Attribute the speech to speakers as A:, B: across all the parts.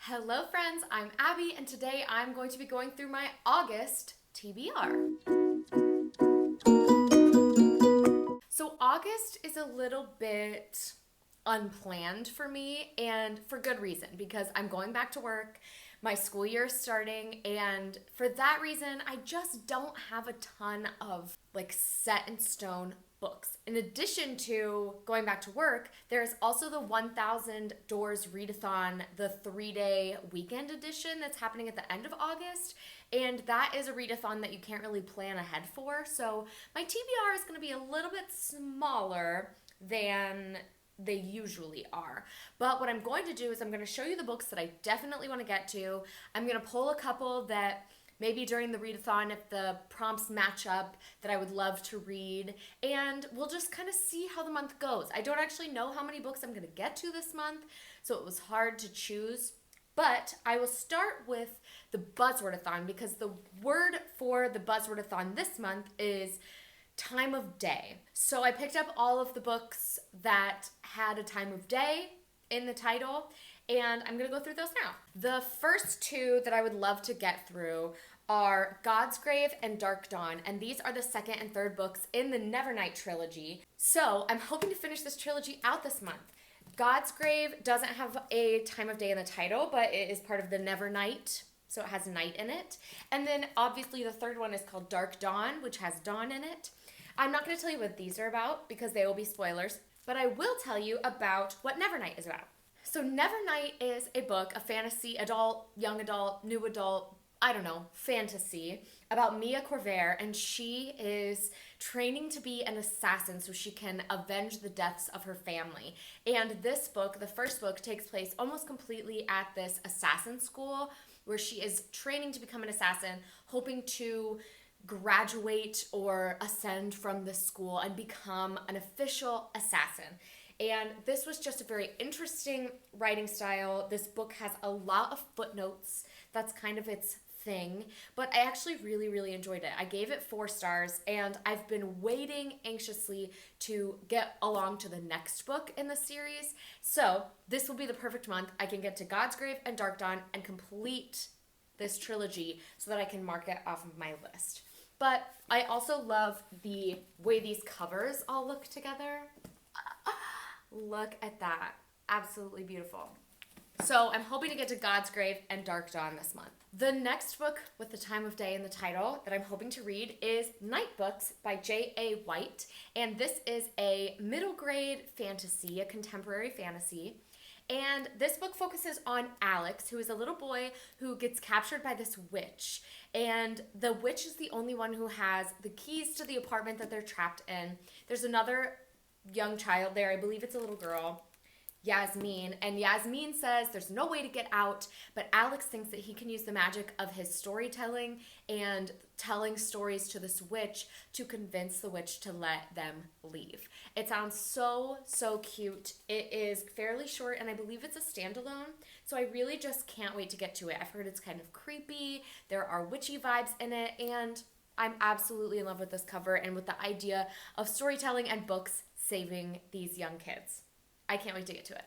A: Hello friends, I'm Abby and today I'm going to be going through my August TBR. So August is a little bit unplanned for me and for good reason because I'm going back to work, my school year is starting, and for that reason I just don't have a ton of set in stone books. In addition to going back to work, there's also the 1000 Doors Readathon, the 3-day weekend edition that's happening at the end of August. And that is a readathon that you can't really plan ahead for. So my TBR is going to be a little bit smaller than they usually are. But what I'm going to do is I'm going to show you the books that I definitely want to get to. I'm going to pull a couple that maybe during the readathon, if the prompts match up, that I would love to read, and we'll just kind of see how the month goes. I don't actually know how many books I'm going to get to this month, so it was hard to choose, but I will start with the buzzwordathon because the word for the buzzwordathon this month is time of day. So I picked up all of the books that had a time of day in the title, and I'm going to go through those now. The first two that I would love to get through are God's Grave and Dark Dawn, and these are the second and third books in the Nevernight trilogy. So I'm hoping to finish this trilogy out this month. God's Grave doesn't have a time of day in the title, but it is part of the Nevernight, so it has night in it. And then obviously the third one is called Dark Dawn, which has dawn in it. I'm not going to tell you what these are about because they will be spoilers, but I will tell you about what Nevernight is about. So Nevernight is a book, a fantasy, adult, young adult, new adult, fantasy about Mia Corvair, and she is training to be an assassin so she can avenge the deaths of her family. And this book, the first book, takes place almost completely at this assassin school where she is training to become an assassin, hoping to graduate or ascend from the school and become an official assassin. And this was just a very interesting writing style. This book has a lot of footnotes. That's kind of its thing, but I actually really enjoyed it. I gave it 4 stars, and I've been waiting anxiously to get along to the next book in the series. So this will be the perfect month. I can get to God's Grave and Dark Dawn and complete this trilogy so that I can mark it off of my list. But I also love the way these covers all look together. Look at that. Absolutely beautiful. So I'm hoping to get to God's Grave and Dark Dawn this month. The next book with the time of day in the title that I'm hoping to read is Night Books by J.A. White. And this is a middle grade fantasy, a contemporary fantasy. And this book focuses on Alex, who is a little boy who gets captured by this witch. And the witch is the only one who has the keys to the apartment that they're trapped in. There's another young child there, I believe it's a little girl, Yasmin, and Yasmin says there's no way to get out, but Alex thinks that he can use the magic of his storytelling and telling stories to this witch to convince the witch to let them leave. It sounds so cute. It is fairly short, and I believe it's a standalone, so I really just can't wait to get to it. I've heard it's kind of creepy, there are witchy vibes in it, and I'm absolutely in love with this cover and with the idea of storytelling and books saving these young kids. I can't wait to get to it.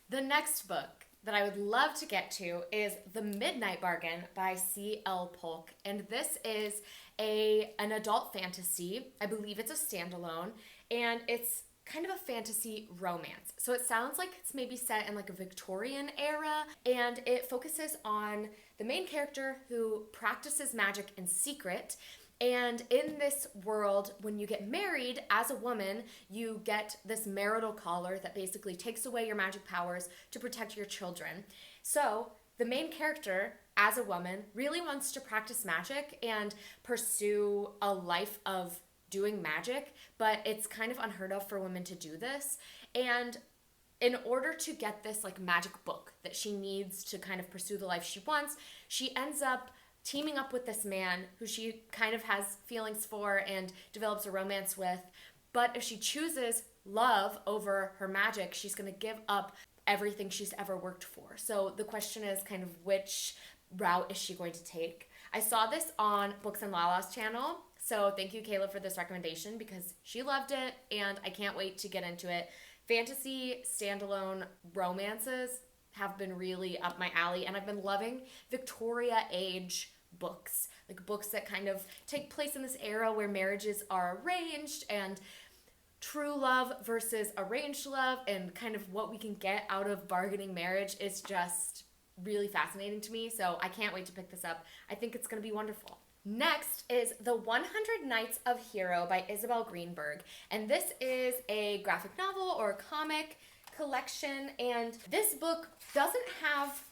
A: The next book that I would love to get to is The Midnight Bargain by C.L. Polk. And this is an adult fantasy. I believe it's a standalone. And it's kind of a fantasy romance. So it sounds like it's maybe set in like a Victorian era. And it focuses on the main character who practices magic in secret. And in this world, when you get married as a woman, you get this marital collar that basically takes away your magic powers to protect your children. So the main character, as a woman, really wants to practice magic and pursue a life of doing magic, but it's kind of unheard of for women to do this. And in order to get this magic book that she needs to kind of pursue the life she wants, she ends up teaming up with this man who she kind of has feelings for and develops a romance with. But if she chooses love over her magic, she's going to give up everything she's ever worked for. So the question is kind of which route is she going to take? I saw this on Books and Lala's channel, so thank you, Kayla, for this recommendation because she loved it and I can't wait to get into it. Fantasy standalone romances have been really up my alley, and I've been loving Victoria age books, like books that kind of take place in this era where marriages are arranged and true love versus arranged love, and kind of what we can get out of bargaining marriage is just really fascinating to me. So I can't wait to pick this up. I think it's going to be wonderful. Next is The 100 Nights of Hero by Isabel Greenberg. And this is a graphic novel or a comic collection. And this book doesn't have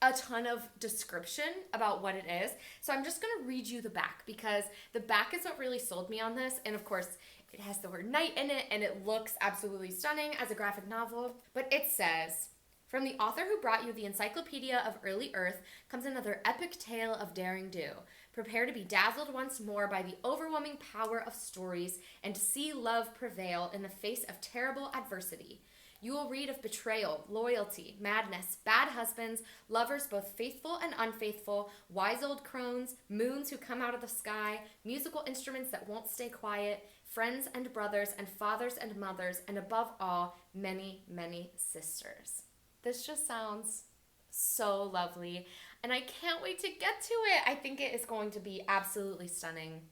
A: a ton of description about what it is. So I'm just going to read you the back, because the back is what really sold me on this. And of course, it has the word night in it, and it looks absolutely stunning as a graphic novel. But it says, "From the author who brought you the Encyclopedia of Early Earth comes another epic tale of daring do. Prepare to be dazzled once more by the overwhelming power of stories and to see love prevail in the face of terrible adversity. You will read of betrayal, loyalty, madness, bad husbands, lovers both faithful and unfaithful, wise old crones, moons who come out of the sky, musical instruments that won't stay quiet, friends and brothers and fathers and mothers, and above all, many, many sisters." This just sounds so lovely, and I can't wait to get to it. I think it is going to be absolutely stunning,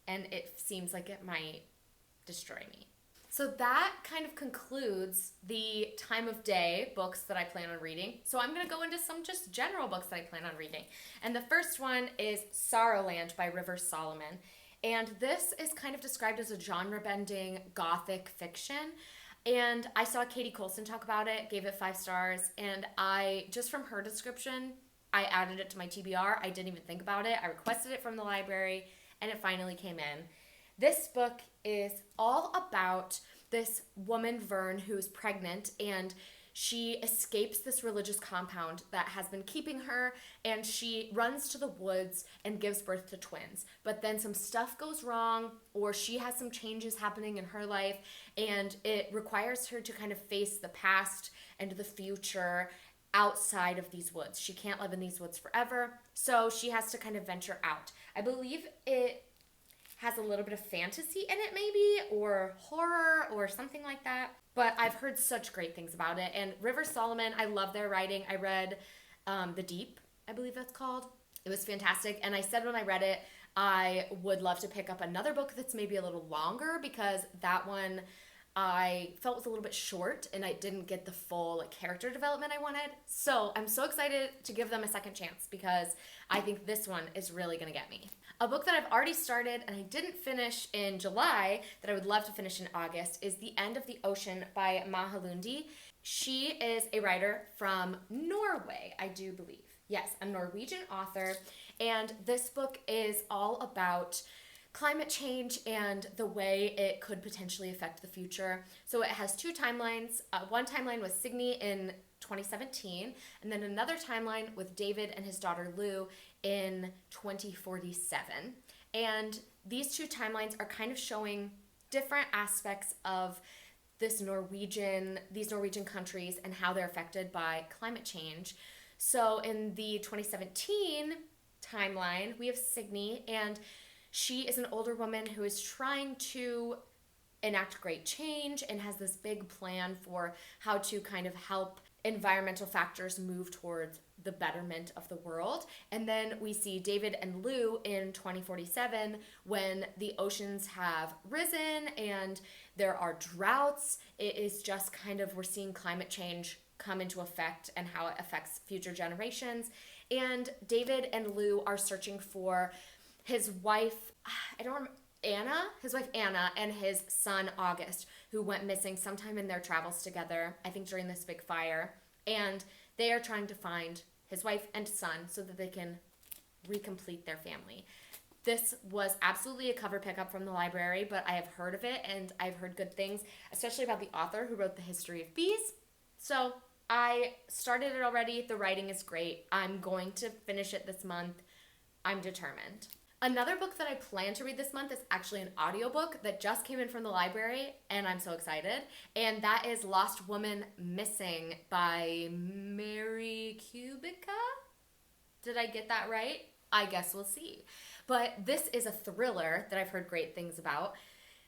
A: and it seems like it might destroy me. So that kind of concludes the time of day books that I plan on reading. So I'm going to go into some just general books that I plan on reading. And the first one is Sorrowland by River Solomon. And this is kind of described as a genre-bending gothic fiction. And I saw Katie Colson talk about it, gave it 5 stars. And I, just from her description, I added it to my TBR. I didn't even think about it. I requested it from the library, and it finally came in. This book is all about this woman, Vern, who is pregnant, and she escapes this religious compound that has been keeping her, and she runs to the woods and gives birth to twins. But then some stuff goes wrong, or she has some changes happening in her life, and it requires her to kind of face the past and the future outside of these woods. She can't live in these woods forever, so she has to kind of venture out. I believe it has a little bit of fantasy in it maybe, or horror or something like that. But I've heard such great things about it. And River Solomon, I love their writing. I read The Deep, I believe that's called. It was fantastic. And I said when I read it, I would love to pick up another book that's maybe a little longer, because that one I felt was a little bit short and I didn't get the full character development I wanted. So I'm so excited to give them a second chance, because I think this one is really going to get me. A book that I've already started and I didn't finish in July that I would love to finish in August is The End of the Ocean by Mahalundi. She is a writer from Norway, I do believe. Yes, a Norwegian author. And this book is all about climate change and the way it could potentially affect the future. So it has 2 timelines. One timeline was Signy in 2017, and then another timeline with David and his daughter Lou in 2047. And these 2 timelines are kind of showing different aspects of these Norwegian countries and how they're affected by climate change. So in the 2017 timeline, we have Signy, and she is an older woman who is trying to enact great change and has this big plan for how to kind of help environmental factors move towards the betterment of the world. And then we see David and Lou in 2047, when the oceans have risen and there are droughts. It is just kind of, we're seeing climate change come into effect and how it affects future generations. And David and Lou are searching for his wife, his wife Anna, and his son August, who went missing sometime in their travels together, I think during this big fire. And they are trying to find his wife and son so that they can recomplete their family. This was absolutely a cover pickup from the library, but I have heard of it and I've heard good things, especially about the author who wrote The History of Bees. So I started it already. The writing is great. I'm going to finish it this month. I'm determined. Another book that I plan to read this month is actually an audiobook that just came in from the library, and I'm so excited. And that is Lost Woman Missing by Mary Kubica. Did I get that right? I guess we'll see. But this is a thriller that I've heard great things about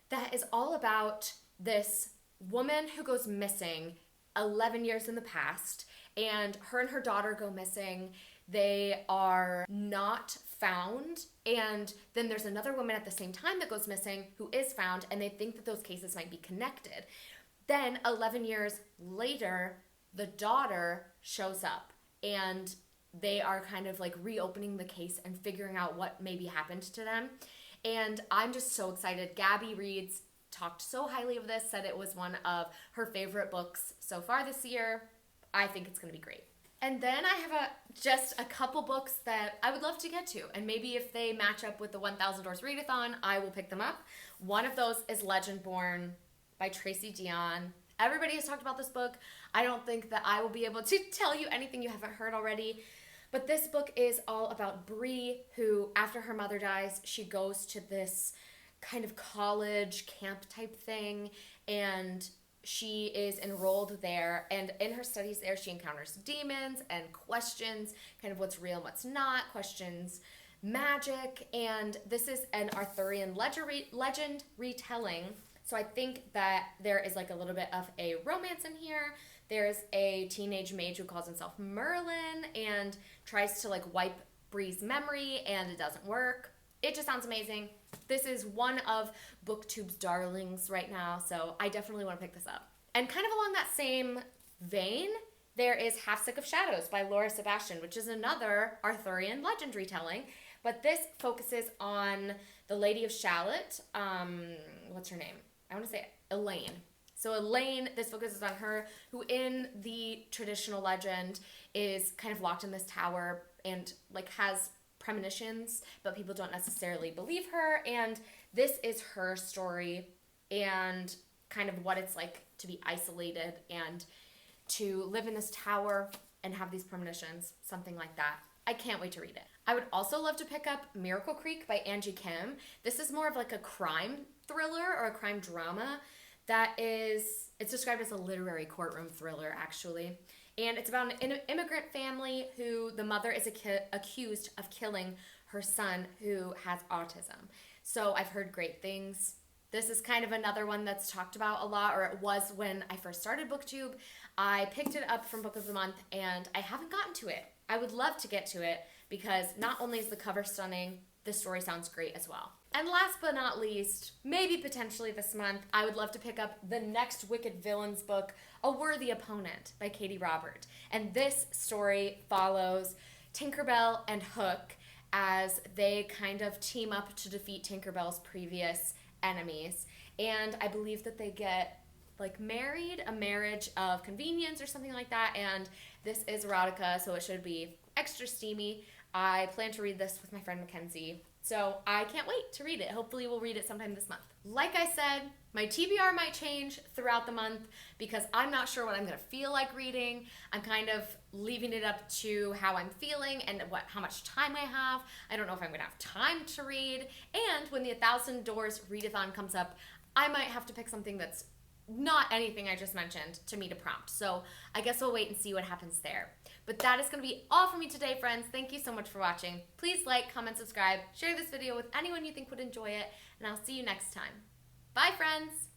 A: that is all about this woman who goes missing 11 years in the past, and her daughter go missing. They are not found, and then there's another woman at the same time that goes missing who is found, and they think that those cases might be connected. Then 11 years later, the daughter shows up, and they are kind of like reopening the case and figuring out what maybe happened to them. And I'm just so excited. Gabby Reeds talked so highly of this, said it was one of her favorite books so far this year. I think it's going to be great. And then I have just a couple books that I would love to get to. And maybe if they match up with the 1,000 Doors Readathon, I will pick them up. One of those is Legendborn by Tracy Deonn. Everybody has talked about this book. I don't think that I will be able to tell you anything you haven't heard already. But this book is all about Bree, who, after her mother dies, she goes to this kind of college camp type thing, and she is enrolled there. And in her studies there, she encounters demons and questions kind of what's real and what's not, questions magic. And this is an Arthurian legend retelling. So I think that there is like a little bit of a romance in here. There's a teenage mage who calls himself Merlin and tries to like wipe Bree's memory, and it doesn't work. It just sounds amazing. This is one of BookTube's darlings right now, so I definitely want to pick this up. And kind of along that same vein, there is Half Sick of Shadows by Laura Sebastian, which is another Arthurian legend retelling, but this focuses on the Lady of Shalott. What's her name? I want to say Elaine. So Elaine, this focuses on her, who in the traditional legend is kind of locked in this tower and like has premonitions, but people don't necessarily believe her. And this is her story and kind of what it's like to be isolated and to live in this tower and have these premonitions, something like that. I can't wait to read it. I would also love to pick up Miracle Creek by Angie Kim. This is more of like a crime thriller or a crime drama it's described as a literary courtroom thriller, actually. And it's about an immigrant family who the mother is accused of killing her son who has autism. So I've heard great things. This is kind of another one that's talked about a lot, or it was when I first started BookTube. I picked it up from Book of the Month, and I haven't gotten to it. I would love to get to it because not only is the cover stunning, the story sounds great as well. And last but not least, maybe potentially this month, I would love to pick up the next Wicked Villains book, A Worthy Opponent by Katie Robert. And this story follows Tinkerbell and Hook as they kind of team up to defeat Tinkerbell's previous enemies. And I believe that they get like married, a marriage of convenience or something like that. And this is erotica, so it should be extra steamy. I plan to read this with my friend Mackenzie, so I can't wait to read it. Hopefully we'll read it sometime this month. Like I said, my TBR might change throughout the month because I'm not sure what I'm going to feel like reading. I'm kind of leaving it up to how I'm feeling and how much time I have. I don't know if I'm going to have time to read. And when the 1,000 Doors Readathon comes up, I might have to pick something that's not anything I just mentioned to meet a prompt. So I guess we'll wait and see what happens there. But that is going to be all for me today, friends. Thank you so much for watching. Please like, comment, subscribe, share this video with anyone you think would enjoy it, and I'll see you next time. Bye, friends!